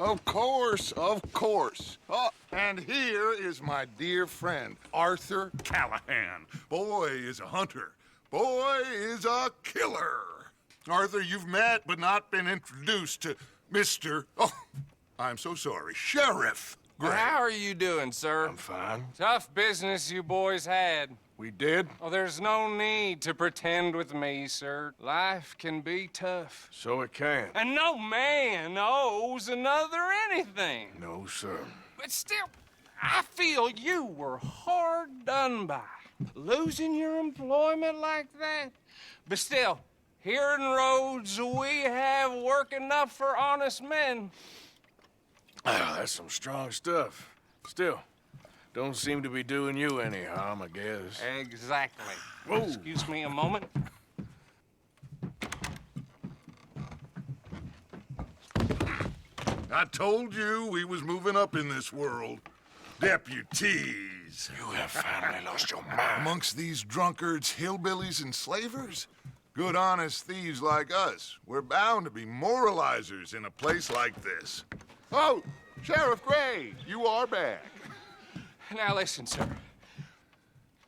Of course, of course. Oh, and here is my dear friend, Arthur Callahan. Boy is a hunter. Boy is a killer. Arthur, you've met but not been introduced to Mr. Oh, I'm so sorry, Sheriff Gray. How are you doing, sir? I'm fine. Tough business you boys had. We did? Oh, there's no need to pretend with me, sir. Life can be tough. So it can. And no man owes another anything. No, sir. But still, I feel you were hard done by. Losing your employment like that. But still, here in Rhodes, we have work enough for honest men. Oh, that's some strong stuff. Still, don't seem to be doing you any harm, I guess. Exactly. Whoa. Excuse me a moment. I told you we was moving up in this world. Deputies. You have finally lost your mind. Amongst these drunkards, hillbillies, and slavers? Good honest thieves like us. We're bound to be moralizers in a place like this. Oh, Sheriff Gray, you are back. Now listen, sir.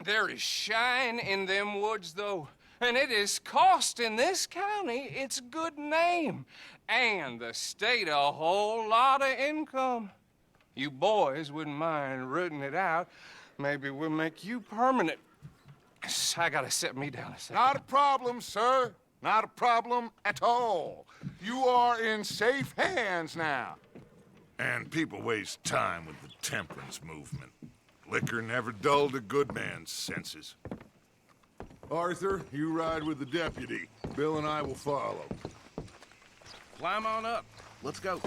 There is shine in them woods, though, and it is costing this county its good name and the state a whole lot of income. You boys wouldn't mind rooting it out. Maybe we'll make you permanent. I gotta set me down a second. Not a problem, sir. Not a problem at all. You are in safe hands now. And people waste time with the temperance movement. Liquor never dulled a good man's senses. Arthur, you ride with the deputy. Bill and I will follow. Climb on up. Let's go.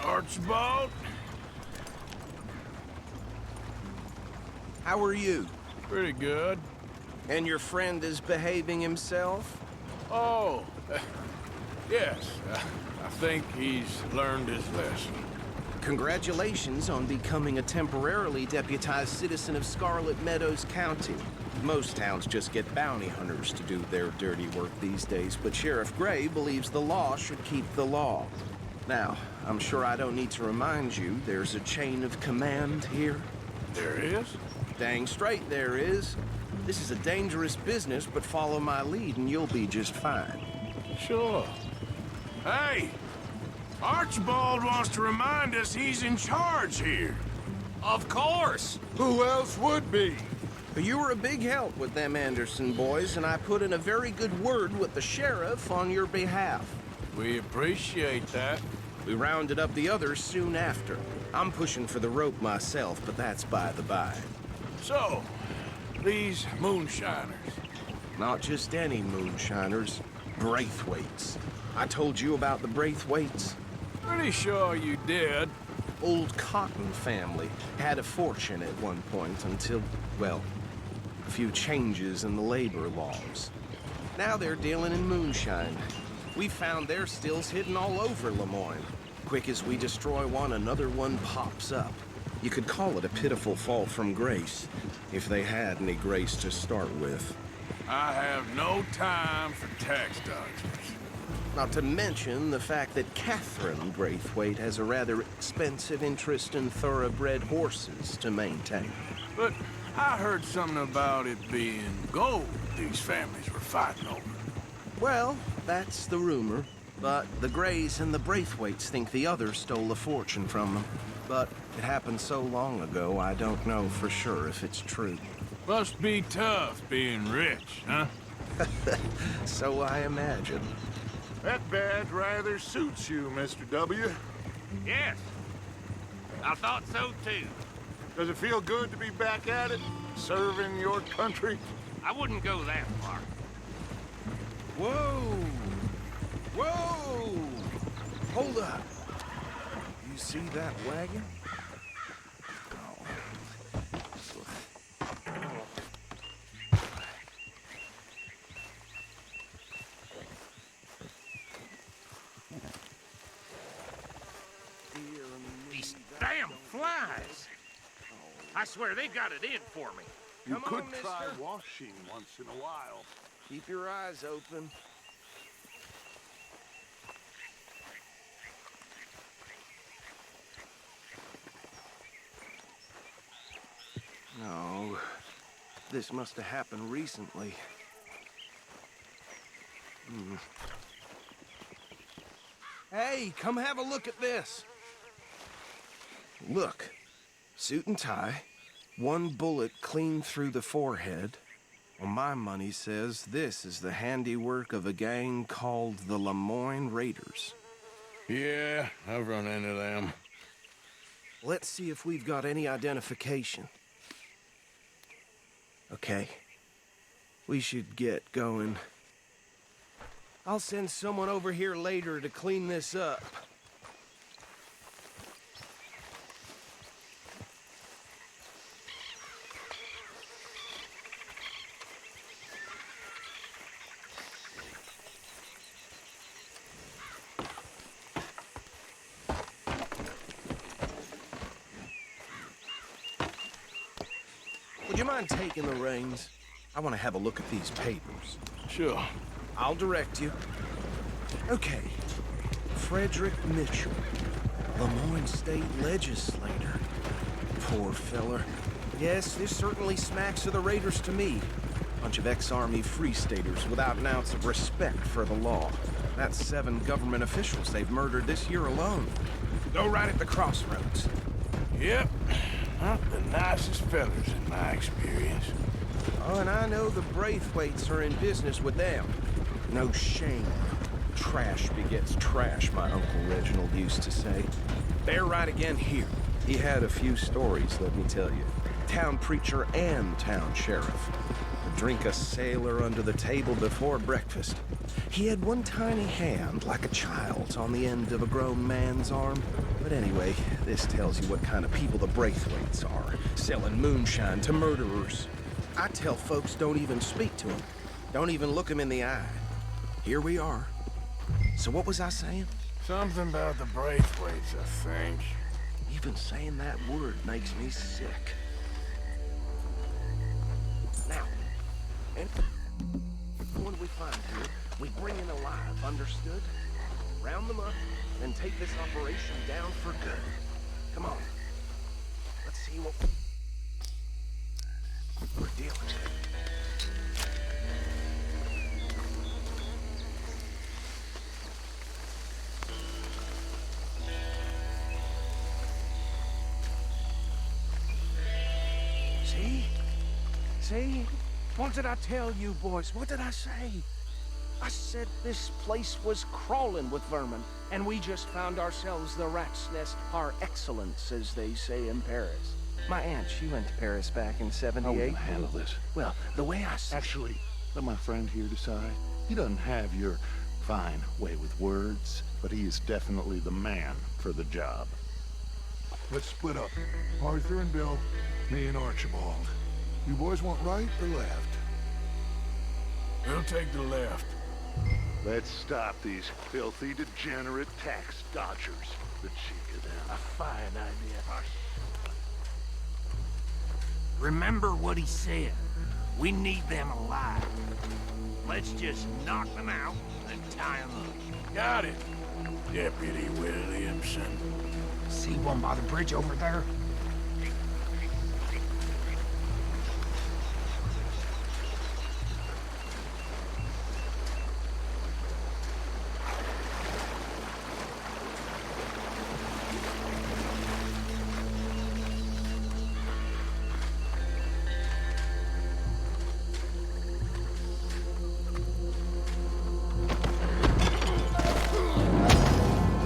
Archibald? How are you? Pretty good. And your friend is behaving himself? Oh, yes. I think he's learned his lesson. Congratulations on becoming a temporarily deputized citizen of Scarlet Meadows County. Most towns just get bounty hunters to do their dirty work these days, but Sheriff Gray believes the law should keep the law. Now, I'm sure I don't need to remind you there's a chain of command here. There is? Dang straight there is. This is a dangerous business, but follow my lead and you'll be just fine. Sure. Hey! Archibald wants to remind us he's in charge here. Of course. Who else would be? You were a big help with them Anderson boys, and I put in a very good word with the sheriff on your behalf. We appreciate that. We rounded up the others soon after. I'm pushing for the rope myself, but that's by the by. So, these moonshiners. Not just any moonshiners, Braithwaites. I told you about the Braithwaites? Pretty sure you did. Old Cotton family had a fortune at one point until, well, a few changes in the labor laws. Now they're dealing in moonshine. We found their stills hidden all over Lemoyne. Quick as we destroy one, another one pops up. You could call it a pitiful fall from grace, if they had any grace to start with. I have no time for tax dodgers. Not to mention the fact that Catherine Braithwaite has a rather expensive interest in thoroughbred horses to maintain. But I heard something about it being gold these families were fighting over. Well, that's the rumor. But the Grays and the Braithwaites think the others stole a fortune from them. But it happened so long ago, I don't know for sure if it's true. Must be tough being rich, huh? So I imagine. That badge rather suits you, Mr. W. Yes. I thought so, too. Does it feel good to be back at it, serving your country? I wouldn't go that far. Whoa! Whoa! Hold up. You see that wagon? These damn flies. I swear they got it in for me. You Come could on, try mister. washing once in a while. Keep your eyes open. No, this must have happened recently. Hey, come have a look at this. Look, suit and tie, one bullet clean through the forehead. Well, my money says this is the handiwork of a gang called the Lemoyne Raiders. Yeah, I've run into them. Let's see if we've got any identification. Okay. We should get going. I'll send someone over here later to clean this up. Would you mind taking the reins? I want to have a look at these papers. Sure. I'll direct you. Okay. Frederick Mitchell, Lemoyne State Legislator. Poor feller. Yes, this certainly smacks of the Raiders to me. Bunch of ex-Army Free Staters without an ounce of respect for the law. That's 7 government officials they've murdered this year alone. Go right at the crossroads. Yep. Not the nicest fellas in my experience. Oh, and I know the Braithwaites are in business with them. No shame. Trash begets trash, my Uncle Reginald used to say. They're right again here. He had a few stories, let me tell you. Town preacher and town sheriff. Drink a sailor under the table before breakfast. He had one tiny hand, like a child's, on the end of a grown man's arm. But anyway, this tells you what kind of people the Braithwaites are, selling moonshine to murderers. I tell folks don't even speak to them. Don't even look them in the eye. Here we are. So what was I saying? Something about the Braithwaites, I think. Even saying that word makes me sick. Now, anyone we find here, we bring in alive, understood? Round them up, and take this operation down for good. Come on. Let's see what we're dealing with. See? What did I tell you, boys? What did I say? I said this place was crawling with vermin, and we just found ourselves the rat's nest par excellence, as they say in Paris. My aunt, she went to Paris back in How are we '78. gonna handle this? Well, the way I see Actually, let my friend here decide. He doesn't have your fine way with words, but he is definitely the man for the job. Let's split up. Arthur and Bill, me and Archibald. You boys want right or left? We'll take the left. Let's stop these filthy, degenerate tax dodgers. The cheek of them. A fine idea. Remember what he said. We need them alive. Let's just knock them out and tie them up. Got it, Deputy Williamson. See one by the bridge over there?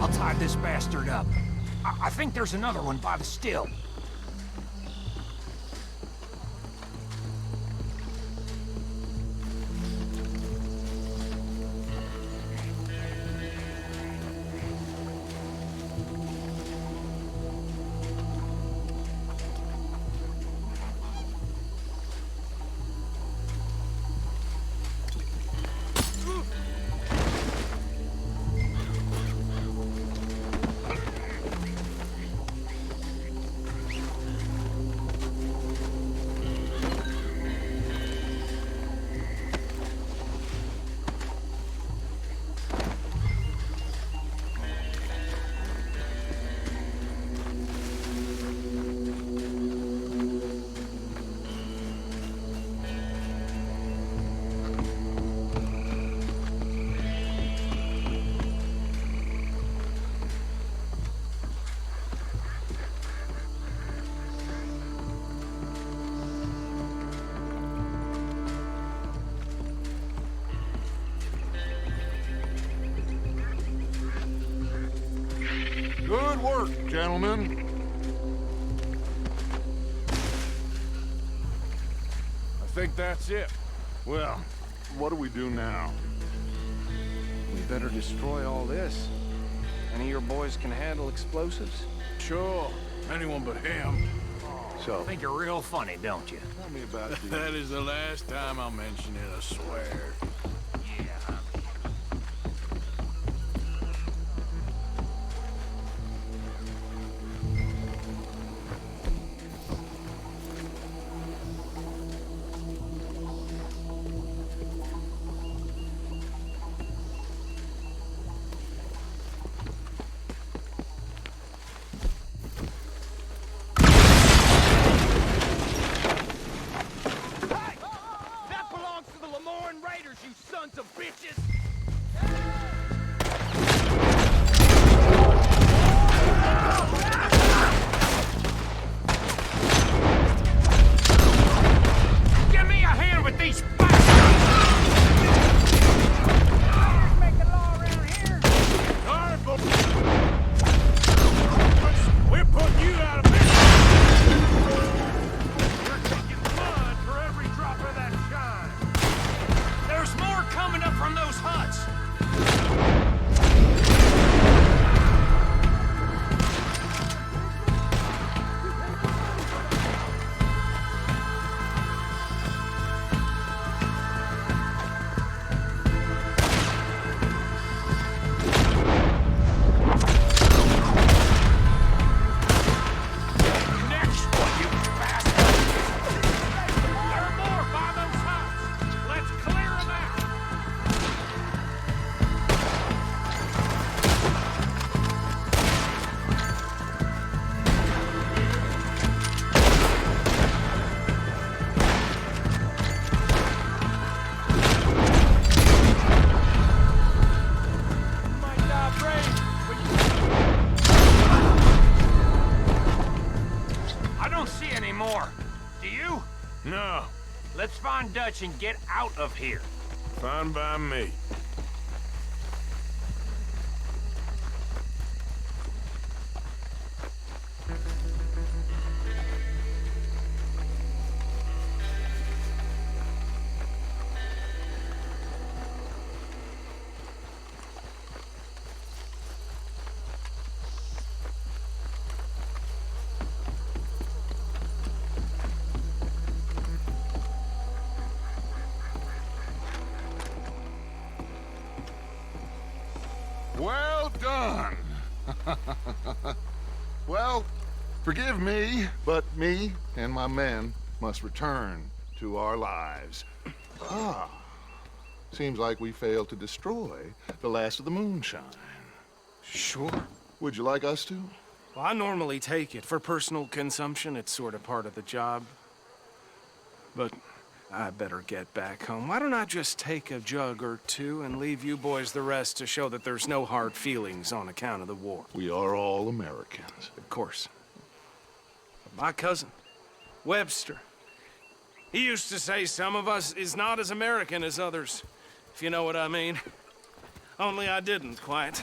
I'll tie this bastard up. I think there's another one by the still. Good work, gentlemen. I think that's it. Well, what do we do now? We better destroy all this. Any of your boys can handle explosives? Sure. Anyone but him. So, Think you're real funny, don't you? tell me about the... That is the last time I'll mention it, I swear. Yeah. That belongs to the Lemoyne Raiders, you sons of bitches! Give me a hand with these bastards! Making law around here. We're putting you out of business. You're taking blood for every drop of that shine. There's more coming up from those huts. Next one, you bastard! There are more by those huts. Let's clear them out. Might die brave, but I don't see any more. Do you? No, Let's find Dutch and get out of here. fine by me. Well done. Well, forgive me, but me and my men must return to our lives. Ah, seems like we failed to destroy the last of the moonshine. Sure. Would you like us to? Well, I normally take it. For personal consumption, it's sort of part of the job. But I better get back home. Why don't I just take a jug or two and leave you boys the rest to show that there's no hard feelings on account of the war? We are all Americans. Of course. But my cousin, Webster, he used to say some of us is not as American as others, if you know what I mean. Only I didn't quite.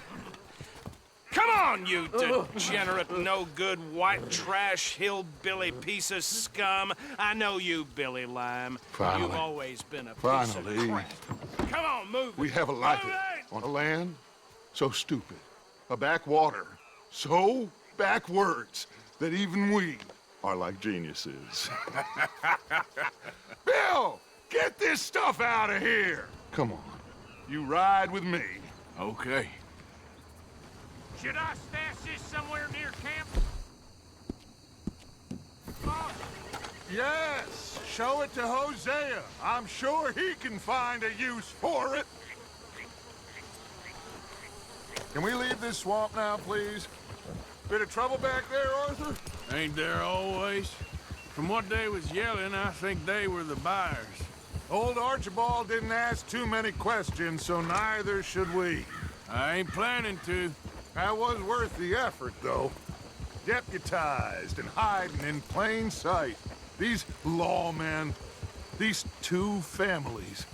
Come on, you degenerate, no-good, white trash, hillbilly piece of scum. I know you, Billy Lime. Finally. You've always been a piece Finally. of crap. Come on, move We it. have a life Move it! on a land so stupid, a backwater so backwards that even we are like geniuses. Bill, get this stuff out of here. Come on, you ride with me. Okay. Should I stash this somewhere near camp? Boss, Yes, show it to Hosea. I'm sure he can find a use for it. Can we leave this swamp now, please? Bit of trouble back there, Arthur? Ain't there always? From what they was yelling, I think they were the buyers. Old Archibald didn't ask too many questions, so neither should we. I ain't planning to. That was worth the effort, though. Deputized and hiding in plain sight. These lawmen, these two families.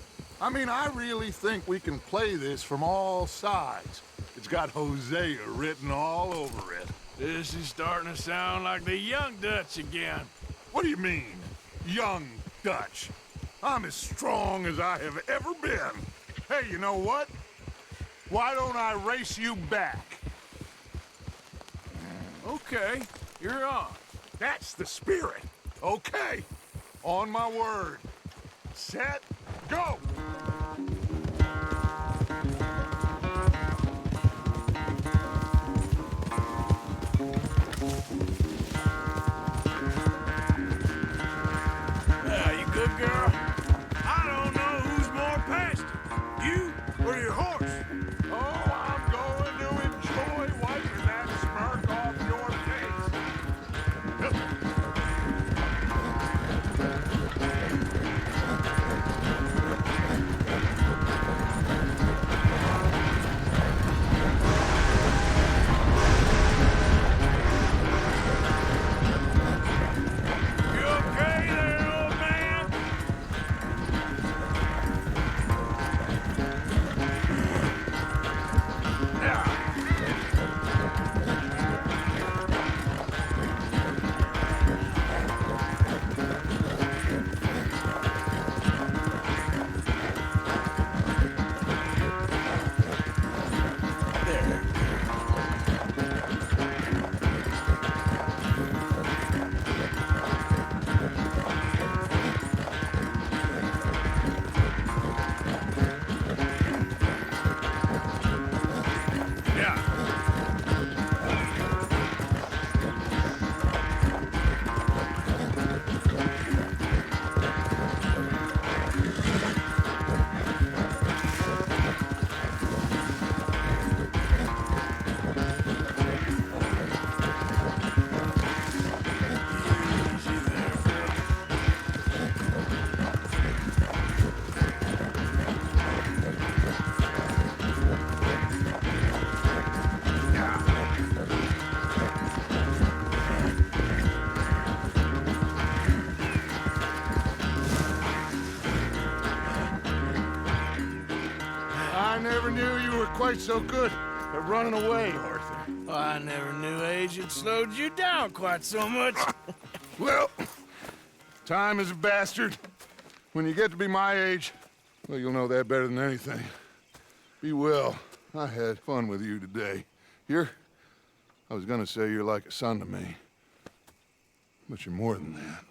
I mean, I really think we can play this from all sides. It's got Hosea written all over it. This is starting to sound like the Young Dutch again. What do you mean, young Dutch? I'm as strong as I have ever been. Hey, you know what? Why don't I race you back? Okay, you're on. That's the spirit. Okay, on my word. Set, go! You good, girl? I don't know who's more past you or your horse. Oh, I'm going to enjoy wiping that smirk off your face. You okay there, old man? I never knew you were quite so good at running away, Arthur. I never knew age had slowed you down quite so much. Well, time is a bastard. When you get to be my age, well, you'll know that better than anything. Be well. I had fun with you today. I was gonna say you're like a son to me. But you're more than that.